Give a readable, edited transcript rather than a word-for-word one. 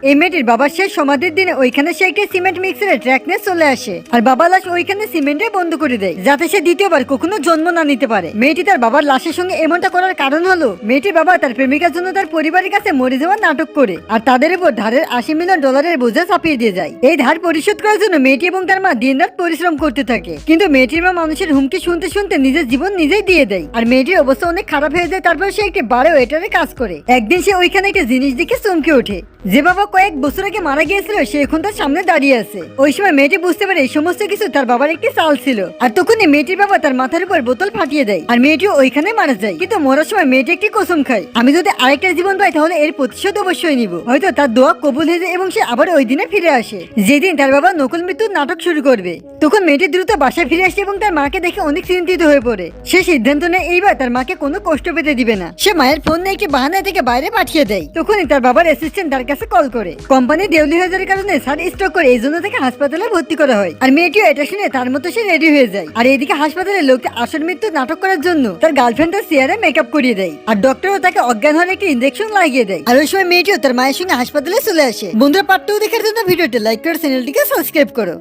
এই মেয়েটির বাবার শেষ সমাধির দিনে ওইখানে সে একটি সিমেন্ট মিক্সারের ট্রাক নিয়ে চলে আসে আর বাবার লাশ ওইখানে সিমেন্টে বন্ধ করে দেয় যাতে সে দ্বিতীয়বার কখনো জন্ম না নিতে পারে। মেয়েটি তার বাবার লাশের সঙ্গে এমনটা করার কারণ হলো মেয়েটির বাবা তার প্রেমিকার জন্য তার পরিবারের কাছে মরে যাওয়ার নাটক করে আর তাদের উপর ধারের $80 মিলিয়ন বোঝা চাপিয়ে দিয়ে যায়। এই ধার পরিশোধ করার জন্য মেয়েটি এবং তার মা দিনরাত পরিশ্রম করতে থাকে, কিন্তু মেয়েটির মা মানুষের হুমকি শুনতে শুনতে নিজের জীবন নিজেই দিয়ে দেয় আর মেয়েটির অবস্থা অনেক খারাপ হয়ে যায়। তারপর সে একটি বারে ওয়েটারে কাজ করে। একদিন সে ওইখানে একটা জিনিস দেখে চমকে ওঠে। যে বাবা কয়েক বছর আগে মারা গিয়েছিল সে এখন তার সামনে দাঁড়িয়ে আছে। ওই সময় মেয়েটি বুঝতে পারে এই সমস্ত কিছু তার বাবার একটি চাল ছিল আর তখনই মেয়েটির বাবা তার মাথার উপর বোতল ফাটিয়ে দেয় আর মেয়েটিও ওইখানে মারা যায়। কিন্তু মরার সময় মেয়েটি একটি কসম খায়, আমি যদি আরেকটা জীবন পাই তাহলে এর প্রতিশোধ অবশ্যই নিব। হয়তো তার দোয়া কবুল হয়ে যায় এবং সে আবার ওই দিনে ফিরে আসে যেদিন তার বাবা নকল মৃত্যুর নাটক শুরু করবে। তখন মেয়েটি দ্রুত বাসায় ফিরে আসে এবং তার মাকে দেখে অনেক চিন্তিত হয়ে পড়ে। সে সিদ্ধান্ত নেয় এইবার তার মাকে কোনো কষ্ট পেতে দিবে না। সে মায়ের ফোন নিয়ে একটি বাহানা থেকে বাইরে পাঠিয়ে দেয়। তখনই তার বাবার অ্যাসিস্ট্যান্ট তার কাছে কল করে। কোম্পানি দেউলি হয়ে যাওয়ার কারণে স্যার স্ট্রোক করে এই জন্য তাকে হাসপাতালে ভর্তি করা হয় আর মেয়েটিও এটা শুনে তার মতো সে রেডি হয়ে যায়। আর এইদিকে হাসপাতালে লোকটি আসল মৃত্যু নাটক করার জন্য তার গার্লফ্রেন্ড তার চেয়ারে মেকআপ করিয়ে দেয় আর ডক্টরও তাকে অজ্ঞান হওয়ার একটি ইনজেকশন লাগিয়ে দেয়। আর ওই সময় মেয়েটিও তার মায়ের সঙ্গে হাসপাতালে চলে আসে। বন্ধুরা, পার্ট 2 দেখার জন্য ভিডিওটি লাইক করে চ্যানেলটিকে সাবস্ক্রাইব করো।